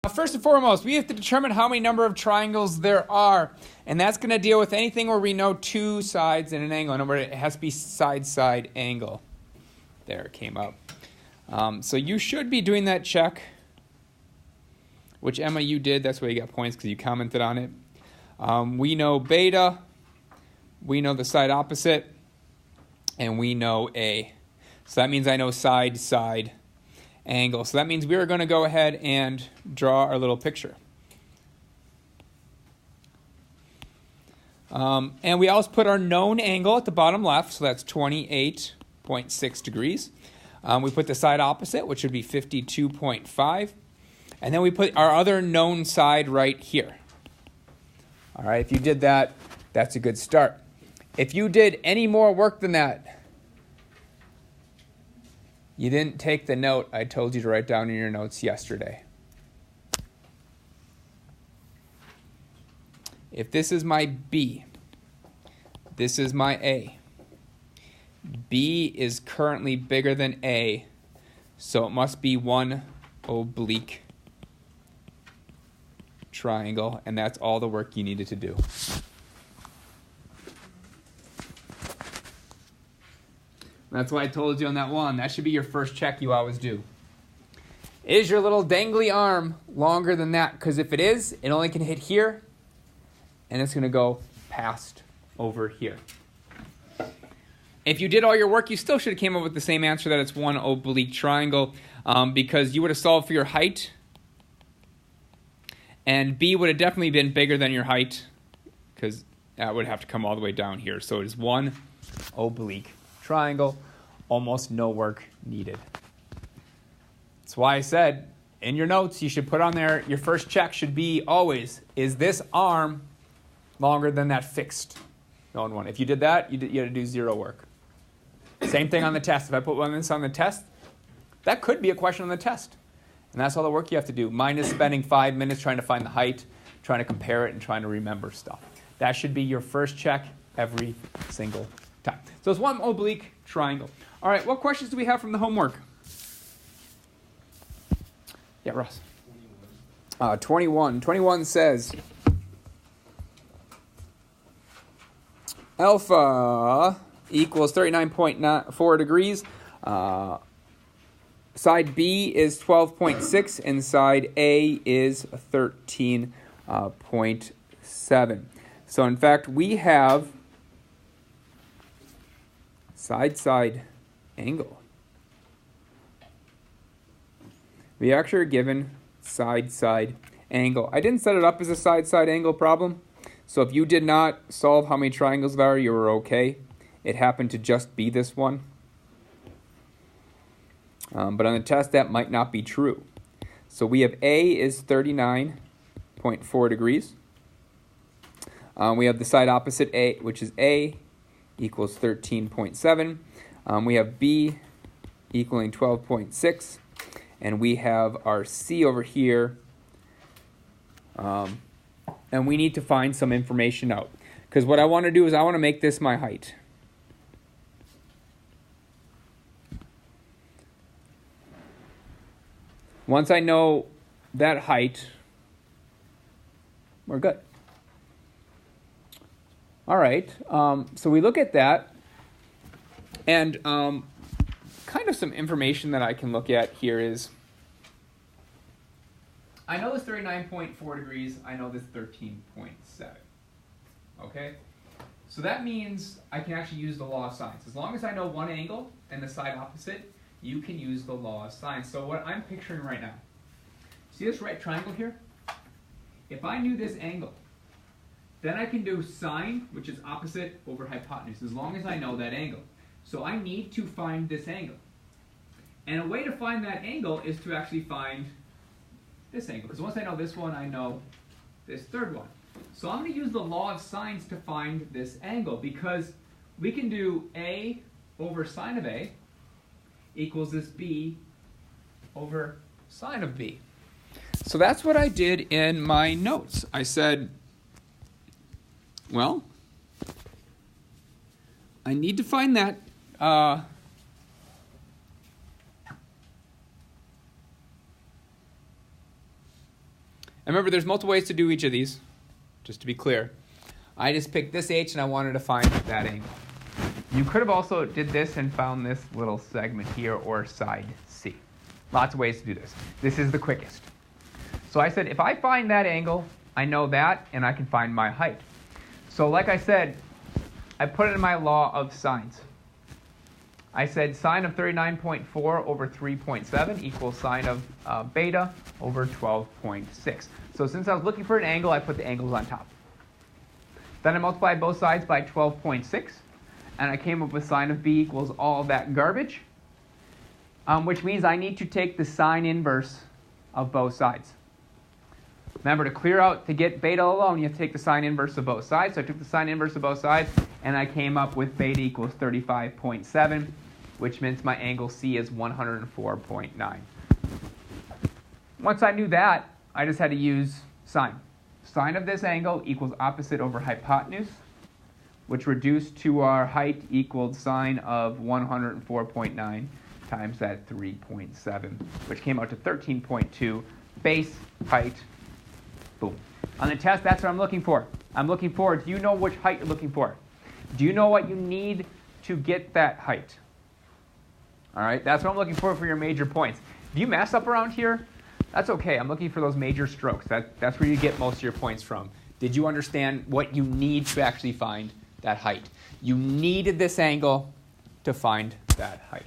First and foremost, we have to determine how many number of triangles there are. And that's going to deal with anything where we know two sides and an angle. In other words, it has to be side-side angle. There, it came up. So you should be doing that check, which Emma, you did. That's why you got points, because you commented on it. We know beta. We know the side opposite. And we know A. So that means I know side-side angle. So that means we are going to go ahead and draw our little picture. And we always put our known angle at the bottom left, so that's 28.6 degrees. We put the side opposite, which would be 52.5. And then we put our other known side right here. All right, if you did that, that's a good start. If you did any more work than that, you didn't take the note I told you to write down in your notes yesterday. If this is my B, this is my A. B is currently bigger than A, so it must be one oblique triangle, and that's all the work you needed to do. That's why I told you on that one. That should be your first check you always do. Is your little dangly arm longer than that? Because if it is, it only can hit here, and it's going to go past over here. If you did all your work, you still should have came up with the same answer, that it's one oblique triangle, because you would have solved for your height, and B would have definitely been bigger than your height, because that would have to come all the way down here. So it is one oblique triangle, almost no work needed. That's why I said in your notes you should put on there, your first check should be always, is this arm longer than that fixed known one? If you did that, you had to do zero work. Same thing on the test. If I put one of this on the test, that could be a question on the test. And that's all the work you have to do, minus spending 5 minutes trying to find the height, trying to compare it, and trying to remember stuff. That should be your first check every single time. So it's one oblique triangle. All right, what questions do we have from the homework? Yeah, Ross. 21. 21 says, alpha equals 39.4 degrees. Side B is 12.6 and side A is 13.7. So in fact, we have side-side angle. We actually are given side-side angle. I didn't set it up as a side-side angle problem, so if you did not solve how many triangles there are, you were okay. It happened to just be this one. But on the test, that might not be true. So we have A is 39.4 degrees. We have the side opposite A, which is A, equals 13.7. We have B equaling 12.6. And we have our C over here. And we need to find some information out. Because what I want to do is I want to make this my height. Once I know that height, we're good. All right, so we look at that, and kind of some information that I can look at here is, I know this 39.4 degrees, I know this 13.7, okay? So that means I can actually use the law of sines. As long as I know one angle and the side opposite, you can use the law of sines. So what I'm picturing right now, see this right triangle here? If I knew this angle, then I can do sine, which is opposite, over hypotenuse, as long as I know that angle. So I need to find this angle. And a way to find that angle is to actually find this angle. Because once I know this one, I know this third one. So I'm going to use the law of sines to find this angle, because we can do A over sine of A equals this B over sine of B. So that's what I did in my notes. I said, well, I need to find that And remember, there's multiple ways to do each of these, just to be clear. I just picked this h and I wanted to find that angle. You could have also did this and found this little segment here or side C. Lots of ways to do this. This is the quickest. So I said if I find that angle, I know that and I can find my height. So like I said, I put it in my law of sines. I said sine of 39.4 over 3.7 equals sine of beta over 12.6. So since I was looking for an angle, I put the angles on top. Then I multiplied both sides by 12.6, and I came up with sine of b equals all that garbage, which means I need to take the sine inverse of both sides. Remember, to get beta alone, you have to take the sine inverse of both sides. So I took the sine inverse of both sides, and I came up with beta equals 35.7, which means my angle C is 104.9. Once I knew that, I just had to use sine. Sine of this angle equals opposite over hypotenuse, which reduced to our height equaled sine of 104.9 times that 3.7, which came out to 13.2. Base, height, boom. On the test, that's what I'm looking for. I'm looking for, do you know which height you're looking for? Do you know what you need to get that height? All right, that's what I'm looking for your major points. If you mess up around here, that's okay. I'm looking for those major strokes. That's where you get most of your points from. Did you understand what you need to actually find that height? You needed this angle to find that height.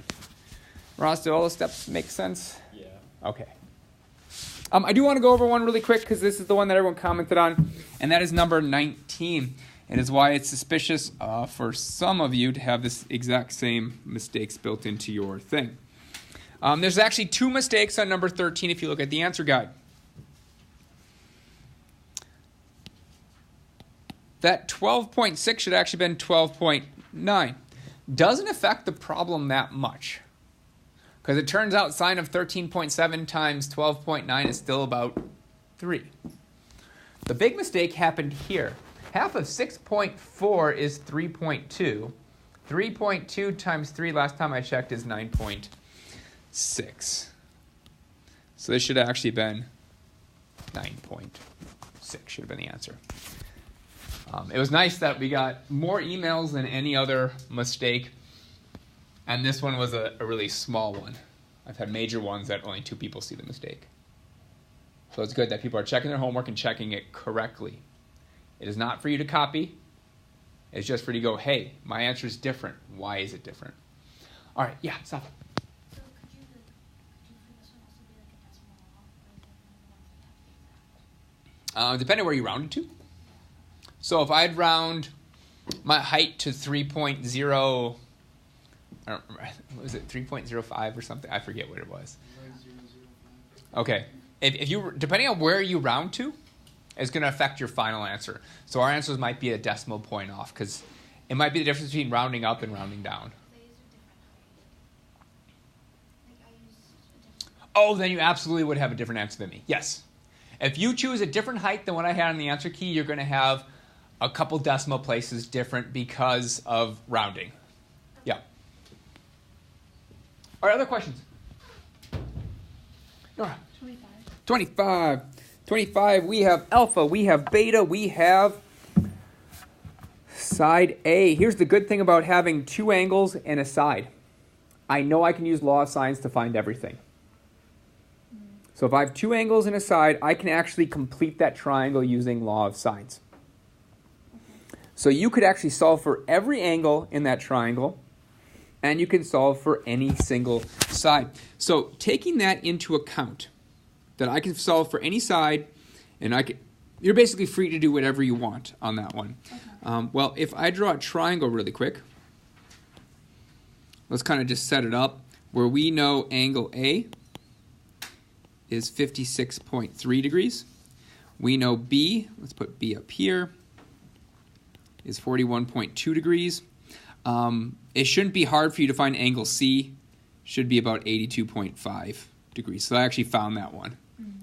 Ross, did all those steps make sense? Yeah. Okay. I do want to go over one really quick because this is the one that everyone commented on, and that is number 19. It is why it's suspicious for some of you to have this exact same mistakes built into your thing. There's actually 2 mistakes on number 13 if you look at the answer guide. That 12.6 should actually have been 12.9. Doesn't affect the problem that much, because it turns out sine of 13.7 times 12.9 is still about 3. The big mistake happened here. Half of 6.4 is 3.2. 3.2 times 3 last time I checked is 9.6. So this should have actually been 9.6 should have been the answer. It was nice that we got more emails than any other mistake, and this one was a really small one. I've had major ones that only 2 people see the mistake. So it's good that people are checking their homework and checking it correctly. It is not for you to copy. It's just for you to go, hey, my answer is different. Why is it different? All right, yeah, Safa. So could you for this one also be like a decimal off, Depending on where you rounded to. So if I'd round my height to 3.0, I don't remember, what was it, 3.05 or something? I forget what it was. Okay. If you, depending on where you round to, is going to affect your final answer. So our answers might be a decimal point off, because it might be the difference between rounding up and rounding down. Oh, then you absolutely would have a different answer than me. Yes. If you choose a different height than what I had on the answer key, you're going to have a couple decimal places different because of rounding. Yeah. All right, other questions? Nora. 25. 25, we have alpha, we have beta, we have side A. Here's the good thing about having 2 angles and a side. I know I can use law of sines to find everything. So if I have 2 angles and a side, I can actually complete that triangle using law of sines. So you could actually solve for every angle in that triangle, and you can solve for any single side. So taking that into account, that I can solve for any side, and you're basically free to do whatever you want on that one. Okay. Well, if I draw a triangle really quick, let's kind of just set it up where we know angle A is 56.3 degrees. We know B, let's put B up here, is 41.2 degrees. It shouldn't be hard for you to find angle C. Should be about 82.5 degrees. So I actually found that one.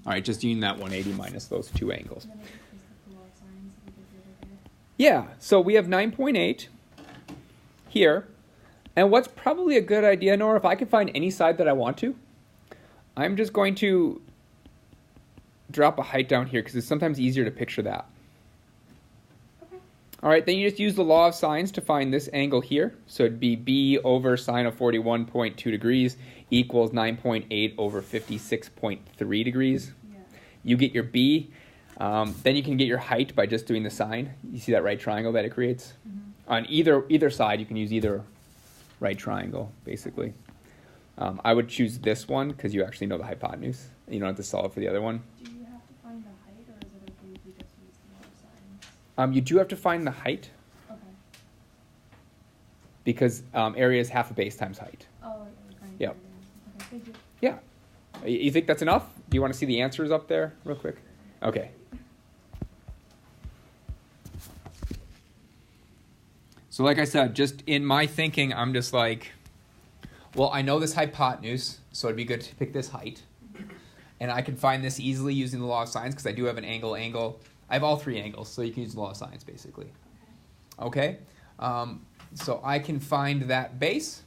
All right, just using that 180 minus those 2 angles. Yeah, so we have 9.8 here. And what's probably a good idea, Nora, if I can find any side that I want to, I'm just going to drop a height down here because it's sometimes easier to picture that. Okay. All right, then you just use the law of sines to find this angle here. So it'd be b over sine of 41.2 degrees equals 9.8 over 56.3 degrees. Yeah. You get your b. Then you can get your height by just doing the sine. You see that right triangle that it creates? Mm-hmm. On either side, you can use either right triangle, basically. I would choose this one because you actually know the hypotenuse. You don't have to solve for the other one. Do you have to find the height, or is it okay if we just use the law of sines? You do have to find the height Okay. because area is half a base times height. Oh, yeah, fine. Yep. Okay, thank you. Yeah. You think that's enough? Do you want to see the answers up there real quick? Okay. So like I said, just in my thinking, I'm just like, well, I know this hypotenuse, so it'd be good to pick this height. And I can find this easily using the law of sines because I do have an angle. I have all three angles, so you can use the law of sines, basically. Okay? So I can find that base,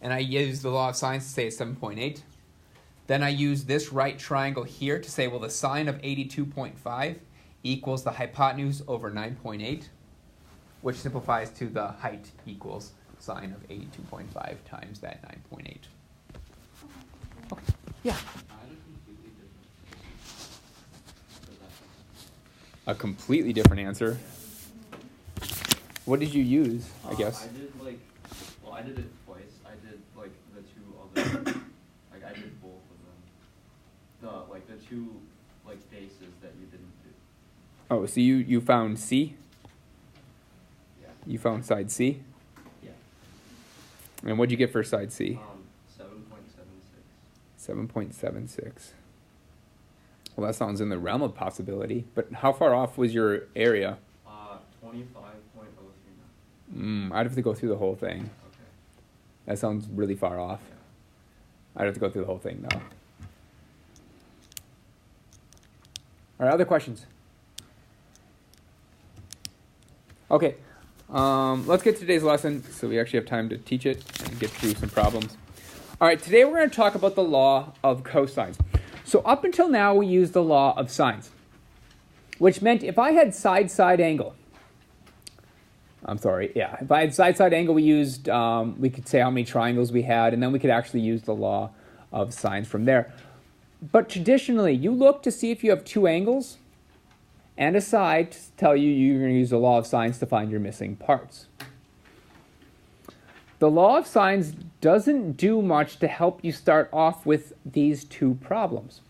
and I use the law of sines to say it's 7.8. Then I use this right triangle here to say, well, the sine of 82.5 equals the hypotenuse over 9.8, which simplifies to the height equals sine of 82.5 times that 9.8. Okay. Yeah. A completely different answer. What did you use, I guess? I did it twice. I did like the two other, like I did both of them. The two like bases that you didn't do. Oh, so you found C? Yeah. You found side C? Yeah. And what'd you get for side C? 7.76. 7.76. Well, that sounds in the realm of possibility. But how far off was your area? 25.039. I'd have to go through the whole thing. Okay. That sounds really far off. Yeah. I'd have to go through the whole thing, though. All right, other questions? Okay, let's get to today's lesson so we actually have time to teach it and get through some problems. All right, today we're going to talk about the law of cosines. So up until now, we used the law of sines, which meant if I had side-side angle, if I had side-side angle, we used, we could say how many triangles we had, and then we could actually use the law of sines from there. But traditionally, you look to see if you have two angles and a side to tell you you're going to use the law of sines to find your missing parts. The law of sines doesn't do much to help you start off with these two problems.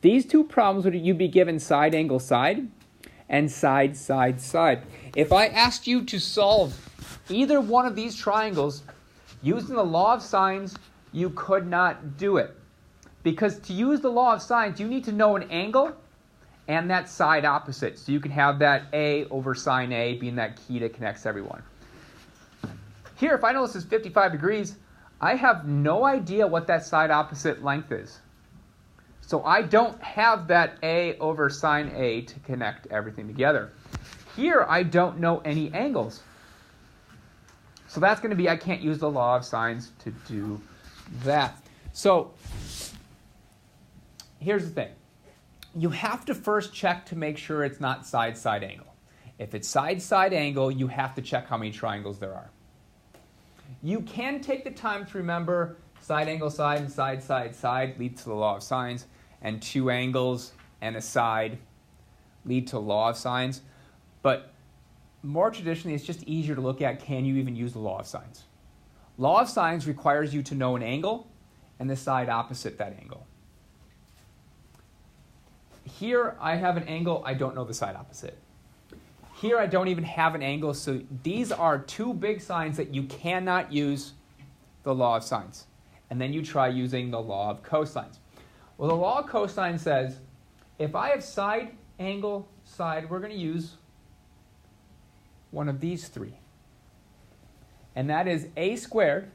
These two problems would you be given side angle side and side side side. If I asked you to solve either one of these triangles using the law of sines, you could not do it. Because to use the law of sines, you need to know an angle and that side opposite. So you can have that A over sine A being that key that connects everyone. Here, if I know this is 55 degrees, I have no idea what that side opposite length is. So I don't have that A over sine A to connect everything together. Here, I don't know any angles. So that's going to be, I can't use the law of sines to do that. So here's the thing. You have to first check to make sure it's not side-side angle. If it's side-side angle, you have to check how many triangles there are. You can take the time to remember side angle side and side side side lead to the law of sines, and two angles and a side lead to law of sines. But more traditionally, it's just easier to look at, can you even use the law of sines? Law of sines requires you to know an angle and the side opposite that angle. Here I have an angle, I don't know the side opposite. Here I don't even have an angle, so these are two big signs that you cannot use the law of sines. And then you try using the law of cosines. Well, the law of cosines says, if I have side, angle, side, we're going to use one of these three. And that is a squared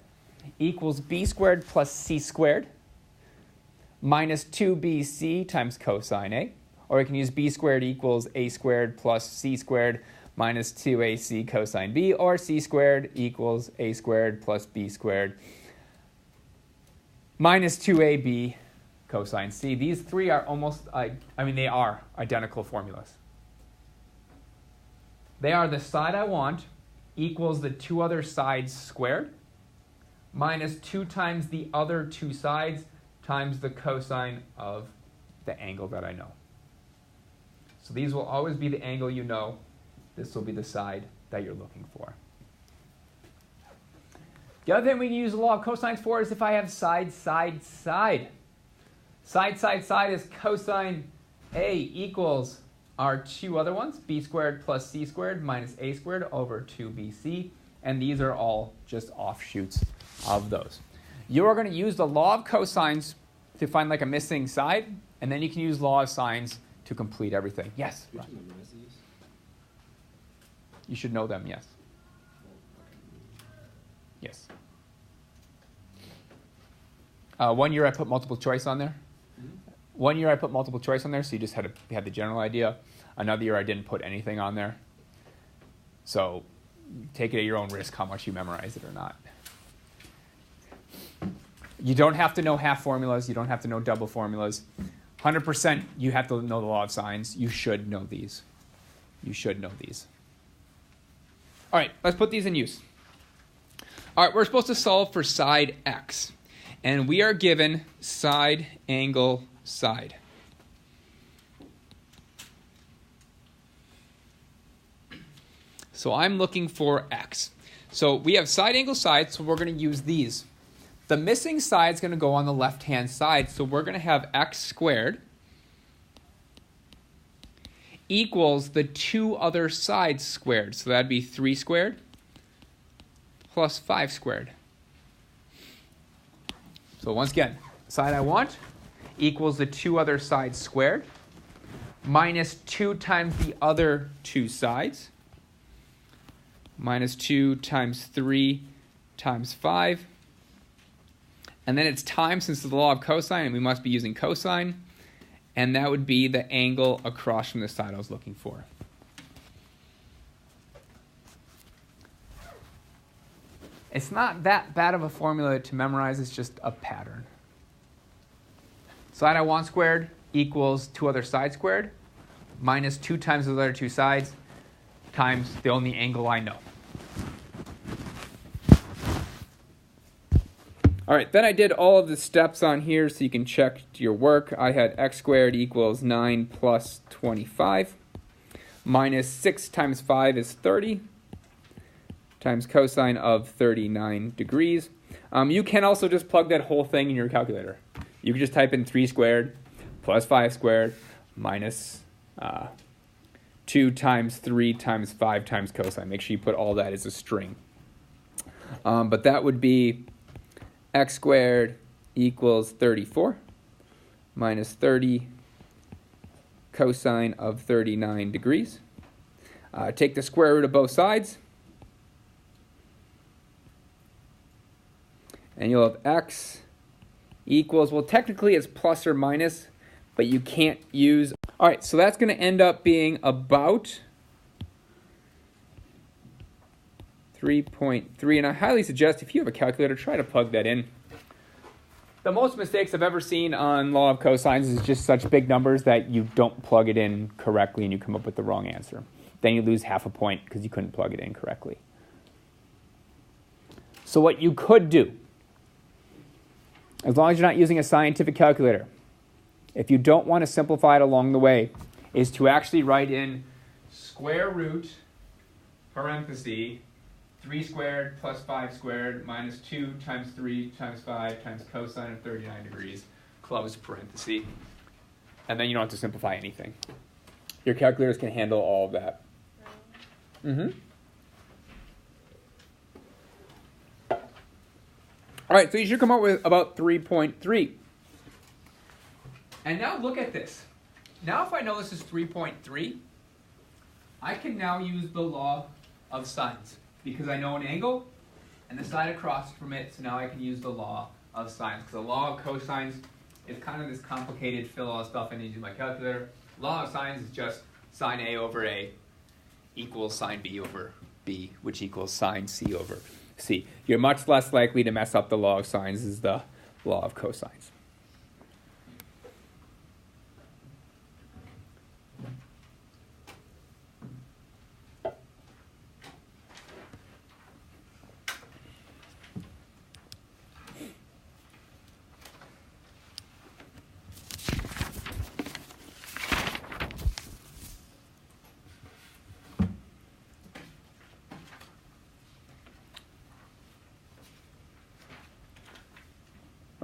equals b squared plus c squared minus 2bc times cosine A. Or we can use b squared equals a squared plus c squared minus 2ac cosine B, or c squared equals a squared plus b squared minus 2ab cosine C. These three are almost, they are identical formulas. They are the side I want equals the two other sides squared minus 2 times the other two sides times the cosine of the angle that I know. So these will always be the angle you know. This will be the side that you're looking for. The other thing we can use the law of cosines for is if I have side, side, side. Side, side, side is cosine A equals our two other ones, b squared plus c squared minus a squared over 2bc. And these are all just offshoots of those. You are going to use the law of cosines to find like a missing side, and then you can use law of sines to complete everything. Yes? Which one is these? You should know them, yes. Yes. 1 year I put multiple choice on there. 1 year I put multiple choice on there, so you just had the general idea. Another year I didn't put anything on there. So take it at your own risk how much you memorize it or not. You don't have to know half formulas. You don't have to know double formulas. 100% you have to know the law of sines. You should know these. You should know these. All right, let's put these in use. All right, we're supposed to solve for side x. And we are given side, angle, side. So I'm looking for x. So we have side, angle, side, so we're going to use these. The missing side is going to go on the left-hand side, so we're going to have x squared equals the two other sides squared. So that'd be 3 squared plus 5 squared. So once again, side I want equals the two other sides squared minus 2 times the other two sides minus 2 times 3 times 5. And then it's times, since it's the law of cosine, and we must be using cosine. And that would be the angle across from the side I was looking for. It's not that bad of a formula to memorize. It's just a pattern. Side I want squared equals two other sides squared minus 2 times those other two sides times the only angle I know. All right, then I did all of the steps on here so you can check your work. I had x squared equals 9 plus 25 minus 6 times 5 is 30 times cosine of 39 degrees. You can also just plug that whole thing in your calculator. You can just type in 3 squared plus 5 squared minus 2 times 3 times 5 times cosine. Make sure you put all that as a string. But that would be x squared equals 34 minus 30 cosine of 39 degrees. Take the square root of both sides. And you'll have x equals, well, technically it's plus or minus, but you can't use. All right, so that's going to end up being about 3.3, and I highly suggest if you have a calculator, try to plug that in. The most mistakes I've ever seen on law of cosines is just such big numbers that you don't plug it in correctly and you come up with the wrong answer. Then you lose half a point because you couldn't plug it in correctly. So what you could do, as long as you're not using a scientific calculator, if you don't want to simplify it along the way, is to actually write in square root, parenthesis, 3 squared plus 5 squared minus 2 times 3 times 5 times cosine of 39 degrees, close parenthesis. And then you don't have to simplify anything. Your calculators can handle all of that. All right, so you should come up with about 3.3. And now look at this. Now if I know this is 3.3, I can now use the law of sines because I know an angle and the side across from it, so now I can use the law of sines. Because the law of cosines is kind of this complicated fill all stuff I need to do my calculator. Law of sines is just sine A over A equals sine B over B, which equals sine C over C. You're much less likely to mess up the law of sines as the law of cosines.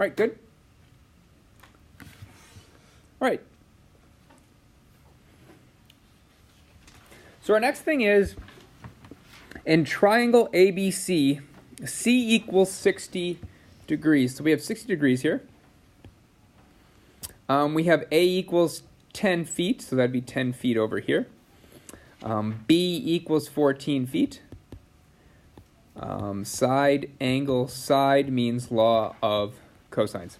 right, good. All right. So our next thing is, in triangle ABC, C equals 60 degrees. So we have 60 degrees here. We have A equals 10 feet, so that'd be 10 feet over here. B equals 14 feet. Side, angle, side means law of cosines.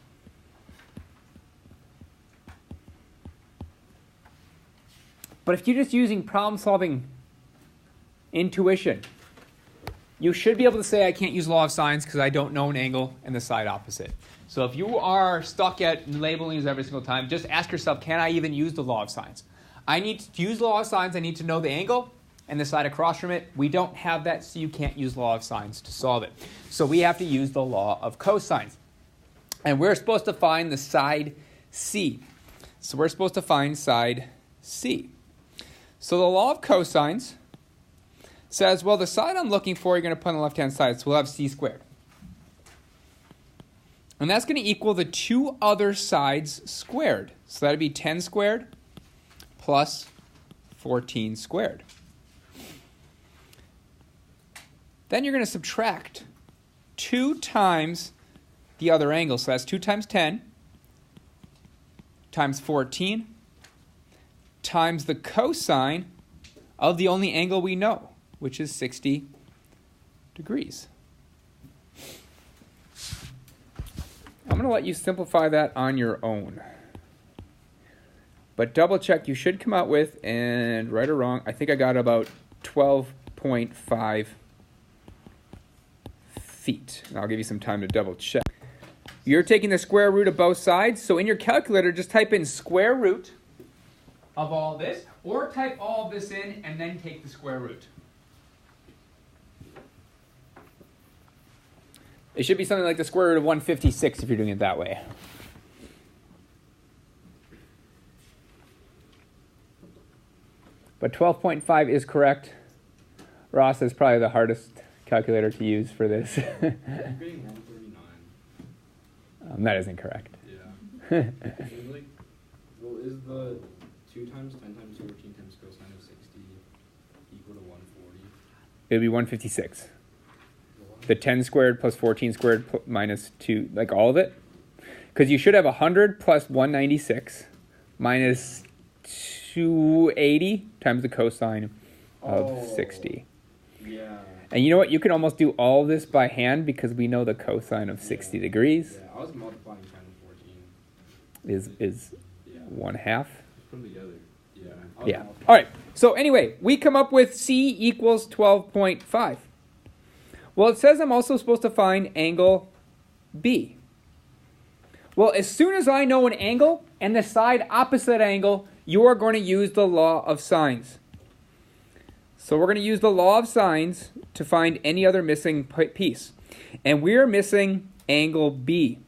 But if you're just using problem-solving intuition, you should be able to say I can't use law of sines because I don't know an angle and the side opposite. So if you are stuck at labeling these every single time, just ask yourself, can I even use the law of sines? I need to use law of sines. I need to know the angle and the side across from it. We don't have that, so you can't use law of sines to solve it. So we have to use the law of cosines. And we're supposed to find the side C. So we're supposed to find side C. So the law of cosines says, well, the side I'm looking for, you're going to put on the left-hand side, so we'll have C squared. And that's going to equal the two other sides squared. So that would be 10 squared plus 14 squared. Then you're going to subtract 2 times the other angle. So that's 2 times 10 times 14 times the cosine of the only angle we know, which is 60 degrees. I'm going to let you simplify that on your own. But double check, you should come out with, and right or wrong, I think I got about 12.5 feet. And I'll give you some time to double check. You're taking the square root of both sides, so in your calculator, just type in square root of all this, or type all of this in and then take the square root. It should be something like the square root of 156 if you're doing it that way. But 12.5 is correct. Ross is probably the hardest calculator to use for this. I'm getting 139. That isn't correct. Yeah. Like, well, is the 2 times 10 times 14 times cosine of 60 equal to 140? It would be 156. The 10 squared plus 14 squared minus 2, like all of it. Because you should have 100 plus 196 minus 280 times the cosine of 60. Yeah. And you know what? You can almost do all of this by hand because we know the cosine of 60 degrees Yeah, I was multiplying 10 and 14. is Yeah. 1/2. Put them together. Yeah. Yeah. All right. So anyway, we come up with C equals 12.5. Well, it says I'm also supposed to find angle B. Well, as soon as I know an angle and the side opposite angle, you are going to use the law of sines. So we're going to use the law of sines to find any other missing piece. And we're missing angle B.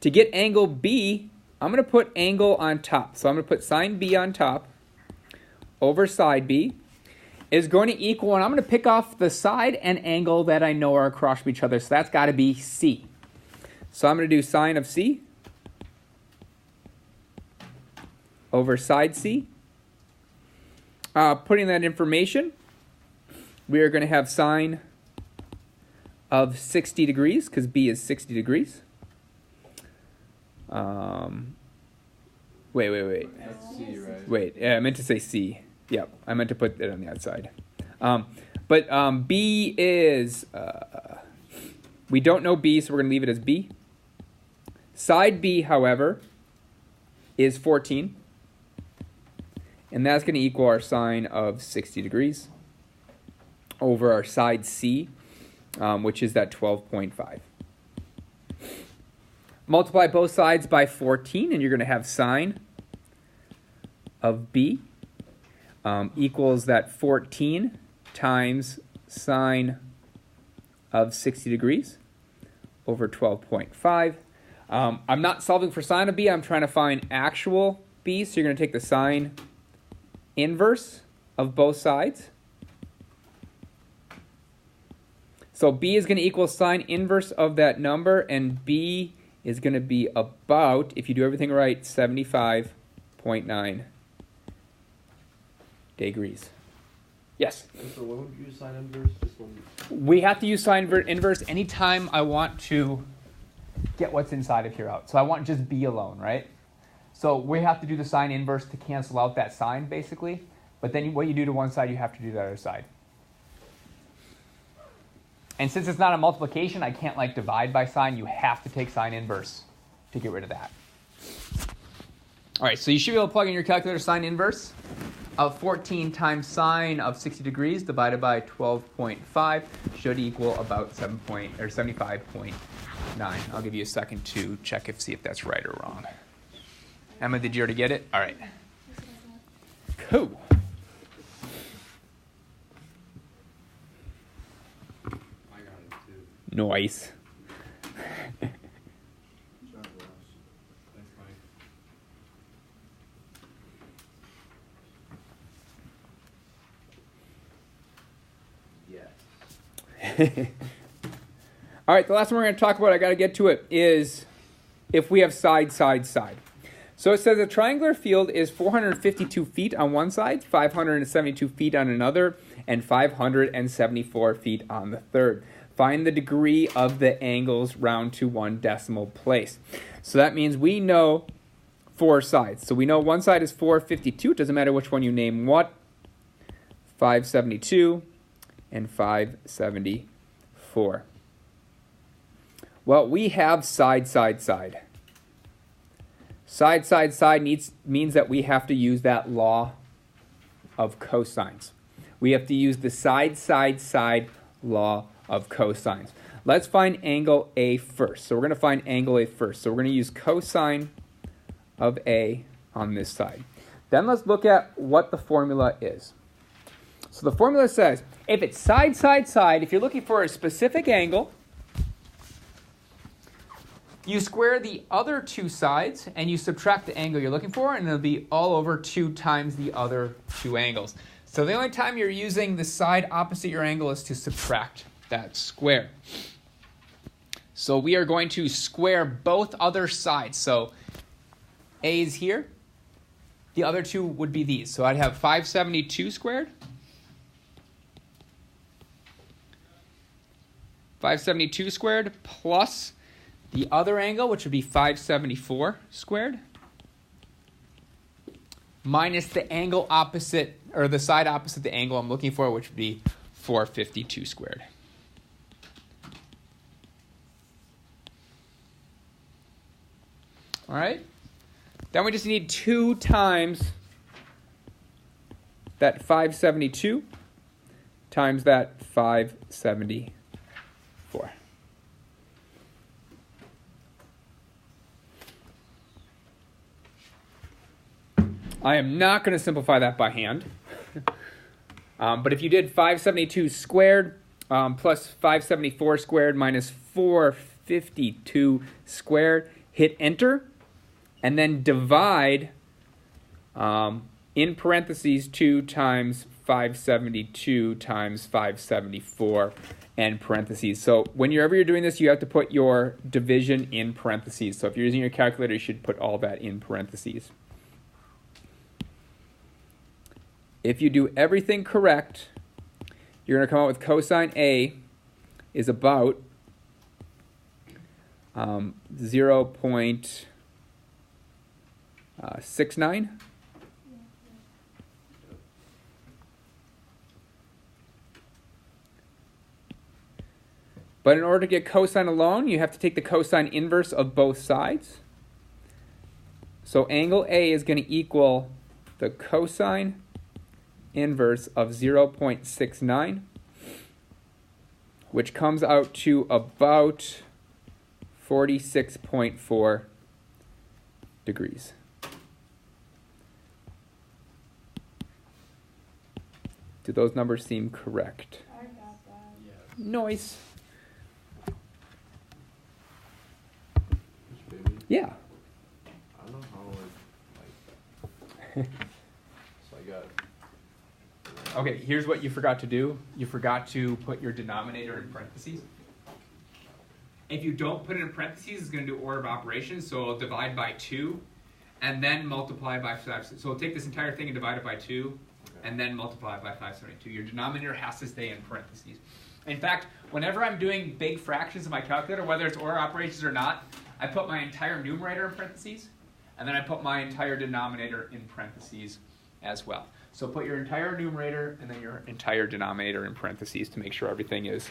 To get angle B, I'm going to put angle on top. So I'm going to put sine B on top over side B is going to equal, and I'm going to pick off the side and angle that I know are across from each other. So that's got to be C. So I'm going to do sine of C over side C. Putting that information, we are going to have sine of 60 degrees because B is 60 degrees. Wait. That's C, right? Wait, yeah, I meant to say C. Yep, I meant to put it on the outside. But B is, we don't know B, so we're going to leave it as B. Side B, however, is 14. And that's going to equal our sine of 60 degrees over our side C, which is that 12.5. Multiply both sides by 14, and you're going to have sine of B equals that 14 times sine of 60 degrees over 12.5. I'm not solving for sine of B. I'm trying to find actual B. So you're going to take the sine inverse of both sides. So B is going to equal sine inverse of that number, and B is going to be about, if you do everything right, 75.9 degrees. Yes? So when would you use sine inverse? Just when... We have to use sine inverse anytime I want to get what's inside of here out. So I want just B alone, right? So we have to do the sine inverse to cancel out that sine, basically. But then what you do to one side, you have to do the other side. And since it's not a multiplication, I can't like divide by sine. You have to take sine inverse to get rid of that. All right, so you should be able to plug in your calculator sine inverse of 14 times sine of 60 degrees divided by 12.5 should equal about 75.9. I'll give you a second to check see if that's right or wrong. Emma, did you already get it? All right. Cool. I got it too. Nice. Thanks, Mike. Yes. All right, the last one we're going to talk about, I got to get to it, is if we have side, side, side. So it says a triangular field is 452 feet on one side, 572 feet on another, and 574 feet on the third. Find the degree of the angles round to one decimal place. So that means we know four sides. So we know one side is 452. It doesn't matter which one you name what. 572 and 574. Well, we have side, side, side. Side, side, side means that we have to use that law of cosines. We have to use the side, side, side law of cosines. Let's find angle A first. So we're going to find angle A first. So we're going to use cosine of A on this side. Then let's look at what the formula is. So the formula says, if it's side, side, side, if you're looking for a specific angle, you square the other two sides and you subtract the angle you're looking for, and it'll be all over 2 times the other two angles. So the only time you're using the side opposite your angle is to subtract that square. So we are going to square both other sides. So A is here. The other two would be these. So I'd have 572 squared. 572 squared plus the other angle, which would be 574 squared, minus the angle opposite, or the side opposite the angle I'm looking for, which would be 452 squared. All right? Then we just need 2 times that 572 times that 574. I am not going to simplify that by hand. But if you did 572 squared plus 574 squared minus 452 squared, hit enter, and then divide in parentheses 2 times 572 times 574 and parentheses. So whenever you're doing this, you have to put your division in parentheses. So if you're using your calculator, you should put all that in parentheses. If you do everything correct, you're going to come out with cosine A is about 0.69. But in order to get cosine alone, you have to take the cosine inverse of both sides. So angle A is going to equal the cosine inverse of 0.69, which comes out to about 46.4 degrees. Do those numbers seem correct? I got that. Yes. Nice. Which baby? Yeah. I don't know how like so I got Okay, here's what you forgot to do. You forgot to put your denominator in parentheses. If you don't put it in parentheses, it's going to do order of operations, so it'll divide by 2, and then multiply by 5. So it'll take this entire thing and divide it by 2, and then multiply it by 572. Your denominator has to stay in parentheses. In fact, whenever I'm doing big fractions in my calculator, whether it's order operations or not, I put my entire numerator in parentheses, and then I put my entire denominator in parentheses as well. So put your entire numerator and then your entire denominator in parentheses to make sure everything is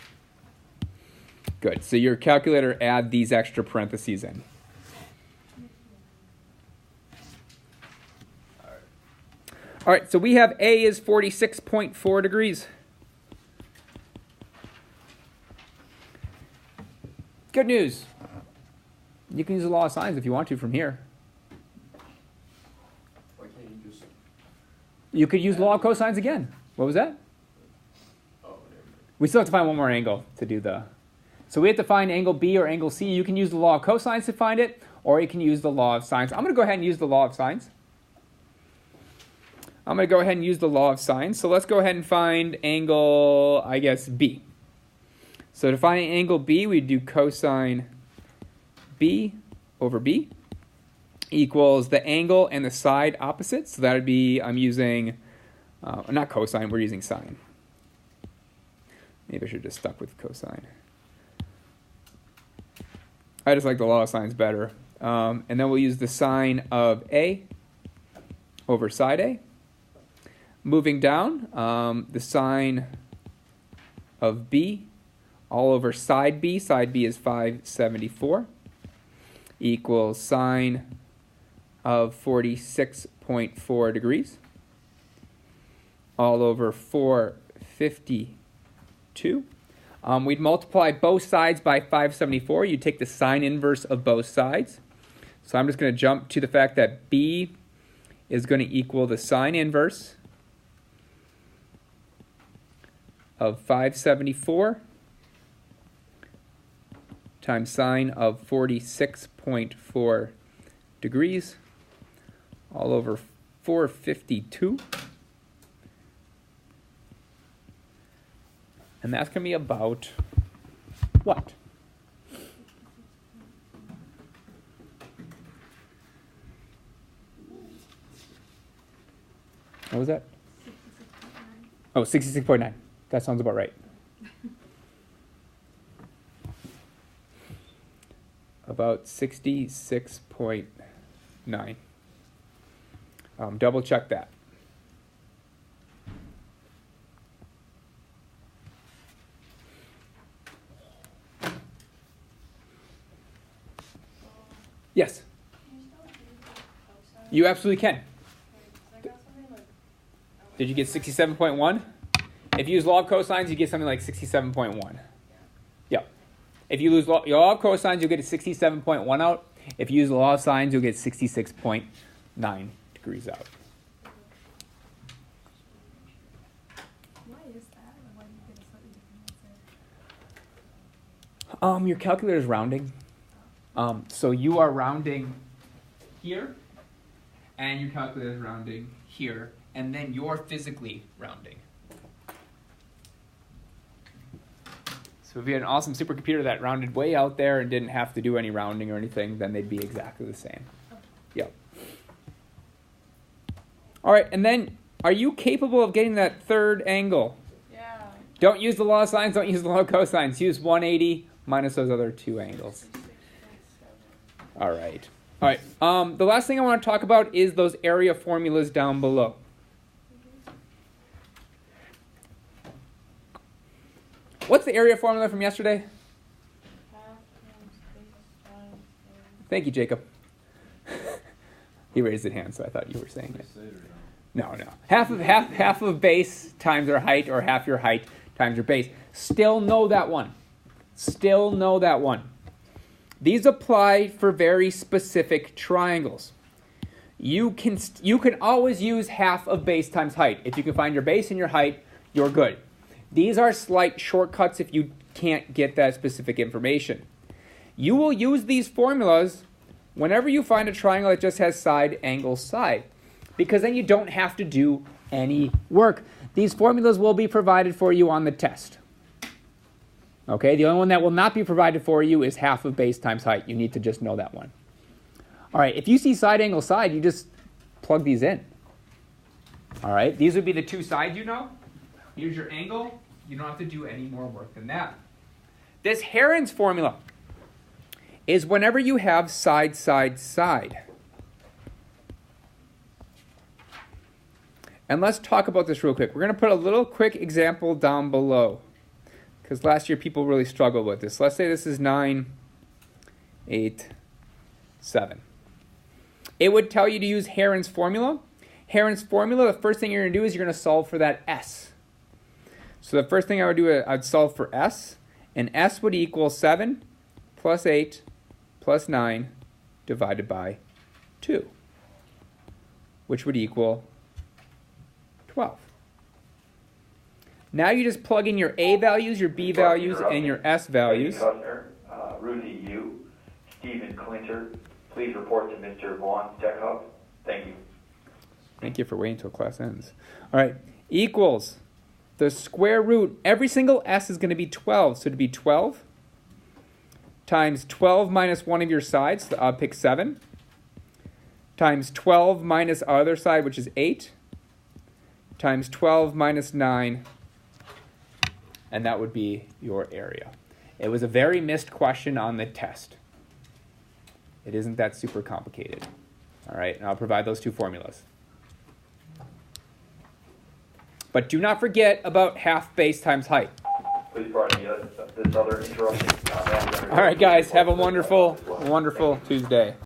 good. So your calculator, add these extra parentheses in. All right, so we have A is 46.4 degrees. Good news. You can use the law of sines if you want to from here. Why can't you just? You could use law of cosines again. What was that? Oh, never mind. We still have to find one more angle to do the... So we have to find angle B or angle C. You can use the law of cosines to find it, or you can use the law of sines. I'm going to go ahead and use the law of sines. I'm going to go ahead and use the law of sines. So let's go ahead and find angle, I guess, B. So to find angle B, we do cosine B over B equals the angle and the side opposite. So that would be, I'm using, not cosine, we're using sine. Maybe I should have just stuck with cosine. I just like the law of sines better. And then we'll use the sine of A over side A. Moving down, the sine of B all over side B. Side B is 574 equals sine of 46.4 degrees all over 452. We'd multiply both sides by 574. You'd take the sine inverse of both sides. So I'm just going to jump to the fact that B is going to equal the sine inverse of 574 times sine of 46.4 degrees all over 452. And that's going to be about what? What was that? 66.9. Oh, 66.9. That sounds about right. About 66.9. Double check that. Yes, Can you still do the cosine? you absolutely can. Like, 'cause I got something like. Did you get 67.1? If you use law of cosines, you get something like 67.1. Yep. If you use law of cosines, you'll get a 67.1 out. If you use the law of sines, you'll get 66.9 degrees out. Why is that? Or why do you get a slightly different answer? Your calculator is rounding. So you are rounding here, and your calculator is rounding here, and then you're physically rounding. So if you had an awesome supercomputer that rounded way out there and didn't have to do any rounding or anything, then they'd be exactly the same. Yep. All right, and then are you capable of getting that third angle? Yeah. Don't use the law of sines, don't use the law of cosines. Use 180 minus those other two angles. 66.7. All right. All right. The last thing I want to talk about is those area formulas down below. What's the area formula from yesterday? Half times base times. Thank you, Jacob. He raised his hand, so I thought you were saying it. No. Half of base times your height, or half your height times your base. Still know that one. Still know that one. These apply for very specific triangles. You can always use half of base times height. If you can find your base and your height, you're good. These are slight shortcuts if you can't get that specific information. You will use these formulas whenever you find a triangle that just has side, angle, side, because then you don't have to do any work. These formulas will be provided for you on the test. Okay, the only one that will not be provided for you is half of base times height. You need to just know that one. All right, if you see side angle side, you just plug these in. All right, these would be the two sides you know. Here's your angle. You don't have to do any more work than that. This Heron's formula is whenever you have side, side, side. And let's talk about this real quick. We're going to put a little quick example down below, because last year people really struggled with this. Let's say this is 9, 8, 7. It would tell you to use Heron's formula. Heron's formula, the first thing you're going to do is you're going to solve for that S. So the first thing I would do, I'd solve for S. And S would equal 7 plus 8 plus 9 divided by 2, which would equal 12. Now you just plug in your A values, your B values, and your S values. Kushner, Ruthie Yu, Stephen Clinter, please report to Mr. Vaughn's Tech Hub. Thank you. Thank you for waiting until class ends. All right, equals the square root. Every single S is going to be 12, so it'd be 12 times 12 minus one of your sides, so I'll pick 7, times 12 minus our other side, which is 8, times 12 minus 9, and that would be your area. It was a very missed question on the test. It isn't that super complicated. All right, and I'll provide those two formulas. But do not forget about half base times height. Please pardon me, this other interruption. All right, guys, have a wonderful Tuesday.